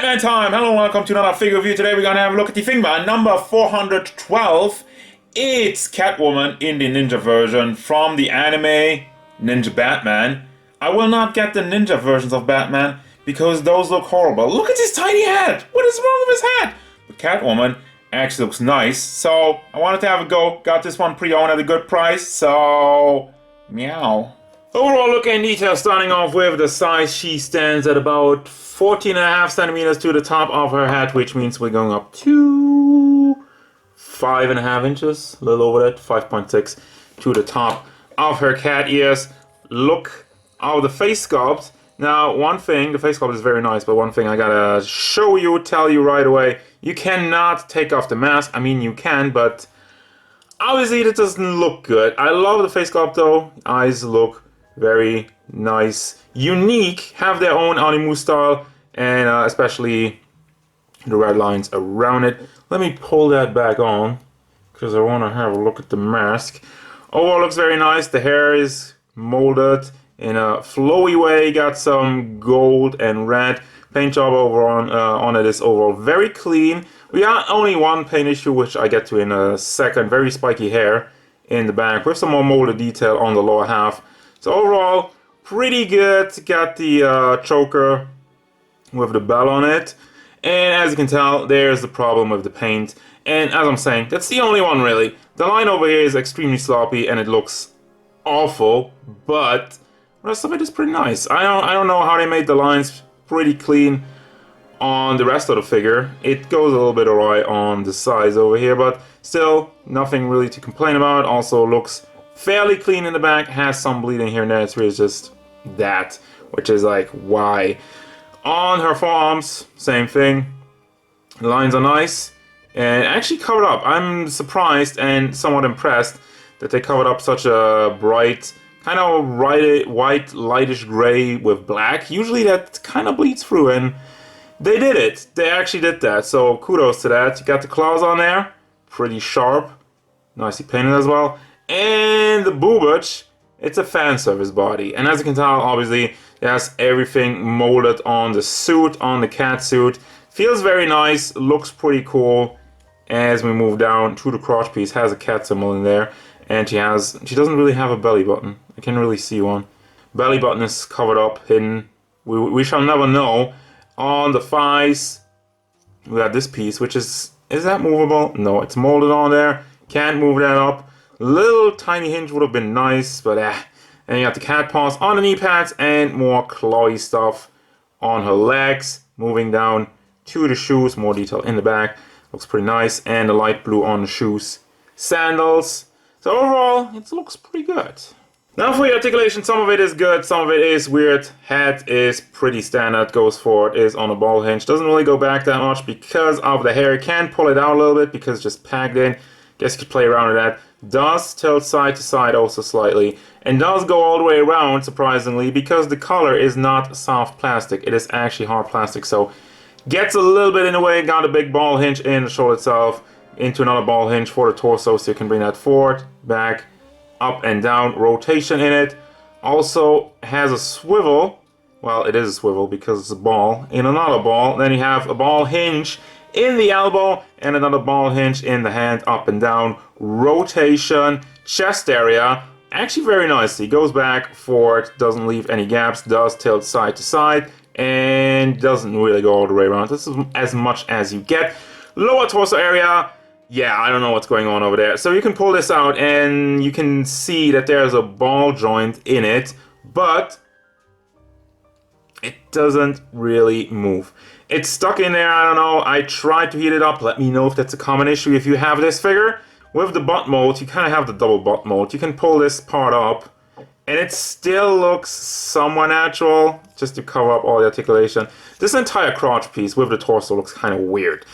Batman time! Hello and welcome to another figure review. Today we're going to have a look at the Figma number 412. It's Catwoman in the ninja version from the anime Ninja Batman. I will not get the ninja versions of Batman because those look horrible. Look at his tiny hat! What is wrong with his hat? But Catwoman actually looks nice, so I wanted to have a go. Got this one pre-owned at a good price, so meow. Overall look in detail, starting off with the size. She stands at about 14.5 centimeters to the top of her hat, which means we're going up to 5.5 inches, a little over that, 5.6 to the top of her cat ears. Look at the face sculpt. Now, one thing, the face sculpt is very nice, but one thing I gotta show you, tell you right away, you cannot take off the mask. I mean, you can, but obviously it doesn't look good. I love the face sculpt though. Eyes look very nice, unique, have their own anime style, and especially the red lines around it. Let me pull that back on because I want to have a look at the mask. Overall looks very nice. The hair is molded in a flowy way, got some gold and red. Paint job over on it is overall very clean. We got only one paint issue, which I get to in a second. Very spiky hair in the back with some more molded detail on the lower half. So overall, pretty good. Got the choker with the bell on it. And as you can tell, there's the problem with the paint. And as I'm saying, that's the only one really. The line over here is extremely sloppy and it looks awful, but the rest of it is pretty nice. I don't know how they made the lines pretty clean on the rest of the figure. It goes a little bit awry on the sides over here, but still nothing really to complain about. Also looks fairly clean in the back, has some bleeding here and there. It's really just that, which is like, why? On her forearms, same thing. The lines are nice and actually covered up. I'm surprised and somewhat impressed that they covered up such a bright, kind of white, lightish gray with black. Usually that kind of bleeds through, and they did it. They actually did that, so kudos to that. You got the claws on there, pretty sharp, nicely painted as well. And the boobage, it's a fan service body. And as you can tell, obviously, it has everything molded on the suit, on the cat suit. Feels very nice, looks pretty cool. As we move down to the crotch piece, has a cat symbol in there. And she doesn't really have a belly button. I can't really see one. Belly button is covered up, hidden. We shall never know. On the thighs, we got this piece, which is that movable? No, it's molded on there. Can't move that up. Little tiny hinge would have been nice, but And you got the cat paws on the knee pads and more clawy stuff on her legs. Moving down to the shoes, more detail in the back. Looks pretty nice. And the light blue on the shoes. Sandals. So overall, it looks pretty good. Now for the articulation, some of it is good, some of it is weird. Head is pretty standard, goes forward, is on a ball hinge. Doesn't really go back that much because of the hair. You can pull it out a little bit because it's just packed in. Guess you could play around with that. Does tilt side to side also slightly. And does go all the way around, surprisingly, because the color is not soft plastic. It is actually hard plastic, so gets a little bit in the way. Got a big ball hinge in the shoulder itself. Into another ball hinge for the torso, so you can bring that forward, back, up and down, rotation in it. Also has a swivel. Well, it is a swivel because it's a ball in another ball. Then you have a ball hinge in the elbow and another ball hinge in the hand, up and down, rotation, chest area. Actually very nicely, goes back, forward, doesn't leave any gaps, does tilt side to side, and doesn't really go all the way around. This is as much as you get. Lower torso area, yeah, I don't know what's going on over there. So you can pull this out and you can see that there's a ball joint in it, but it doesn't really move. It's stuck in there, I don't know. I tried to heat it up. Let me know if that's a common issue if you have this figure. With the butt mold, you kind of have the double butt mold. You can pull this part up and it still looks somewhat natural, just to cover up all the articulation. This entire crotch piece with the torso looks kind of weird.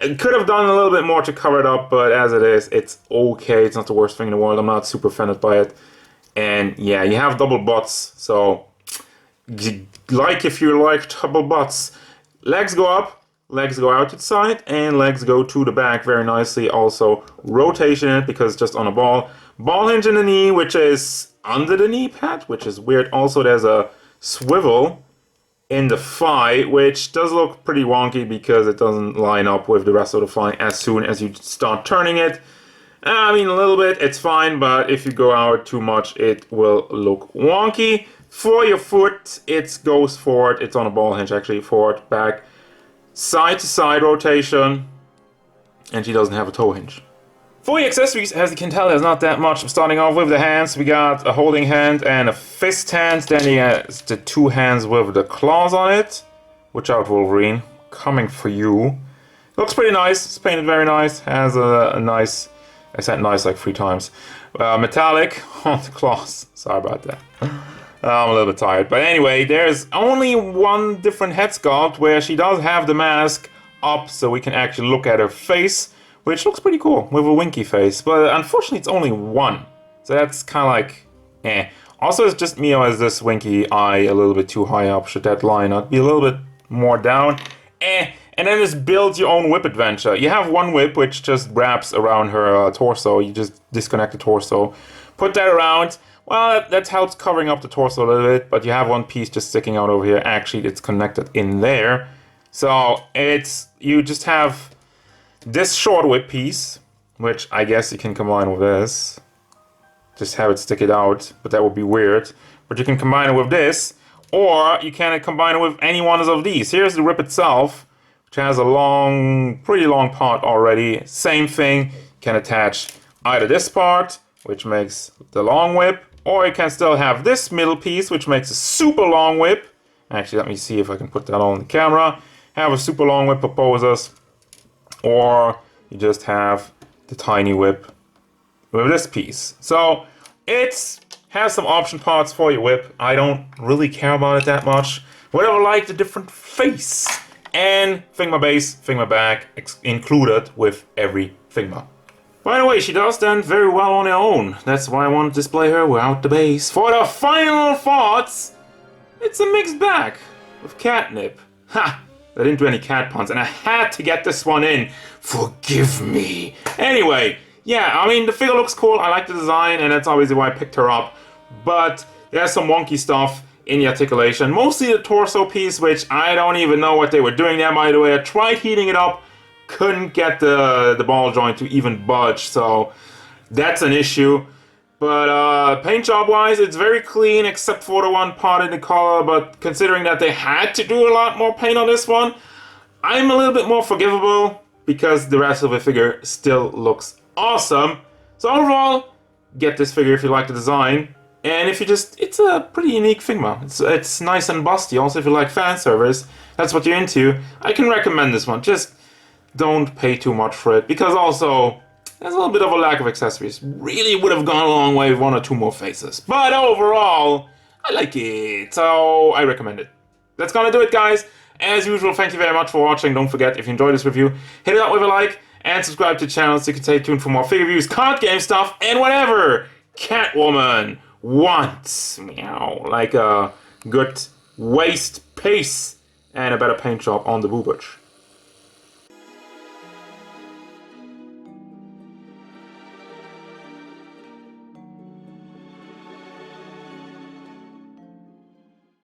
It could have done a little bit more to cover it up, but as it is, it's okay. It's not the worst thing in the world. I'm not super offended by it. And yeah, you have double butts, so like if you like double butts. Legs go up, legs go out to the side, and legs go to the back very nicely. Also rotation it because it's just on a ball. Ball hinge in the knee, which is under the knee pad, which is weird. Also there's a swivel in the thigh, which does look pretty wonky because it doesn't line up with the rest of the thigh as soon as you start turning it. I mean, a little bit, it's fine, but if you go out too much, it will look wonky. For your foot, it goes forward. It's on a ball hinge, actually. Forward, back, side to side rotation. And she doesn't have a toe hinge. For the accessories, as you can tell, there's not that much. Starting off with the hands, we got a holding hand and a fist hand. Then he has the two hands with the claws on it. Watch out, Wolverine. Coming for you. Looks pretty nice. It's painted very nice. Has a nice... I said nice like 3 times. Metallic on the claws. Sorry about that. I'm a little bit tired. But anyway, there's only one different head sculpt where she does have the mask up so we can actually look at her face. Which looks pretty cool, with a winky face. But unfortunately, it's only one. So that's kind of like, eh. Also, it's just me as this winky eye a little bit too high up. Should that line not be a little bit more down? Eh. And then just build your own whip adventure. You have one whip, which just wraps around her torso. You just disconnect the torso. Put that around. Well, that helps covering up the torso a little bit. But you have one piece just sticking out over here. Actually, it's connected in there. So, you just have... this short whip piece, which I guess you can combine with this. Just have it stick it out, but that would be weird. But you can combine it with this, or you can combine it with any one of these. Here's the whip itself, which has a pretty long part already. Same thing, you can attach either this part, which makes the long whip, or you can still have this middle piece, which makes a super long whip. Actually, let me see if I can put that on the camera. Have a super long whip proposes. Or you just have the tiny whip with this piece. So it has some option parts for your whip. I don't really care about it that much. Whatever, like the different face. And Figma base, Figma back included with every Figma. By the way, she does stand very well on her own. That's why I want to display her without the base. For the final thoughts, it's a mixed bag with catnip. Ha! I didn't do any cat puns, and I had to get this one in. Forgive me. Anyway, yeah, I mean, the figure looks cool. I like the design, and that's obviously why I picked her up. But there's some wonky stuff in the articulation. Mostly the torso piece, which I don't even know what they were doing there, by the way. I tried heating it up, couldn't get the ball joint to even budge, so that's an issue. But paint job wise, it's very clean except for the one part in the color, but considering that they had to do a lot more paint on this one, I'm a little bit more forgivable because the rest of the figure still looks awesome. So overall, get this figure if you like the design. And if you it's a pretty unique Figma. It's nice and busty. Also, if you like fan service, that's what you're into, I can recommend this one. Just don't pay too much for it, because also there's a little bit of a lack of accessories. Really would have gone a long way with 1 or 2 more faces. But overall, I like it, so I recommend it. That's gonna do it, guys. As usual, thank you very much for watching. Don't forget, if you enjoyed this review, hit it up with a like and subscribe to the channel so you can stay tuned for more figure reviews, card game stuff, and whatever Catwoman wants. Meow. Like a good waist piece and a better paint job on the boobage.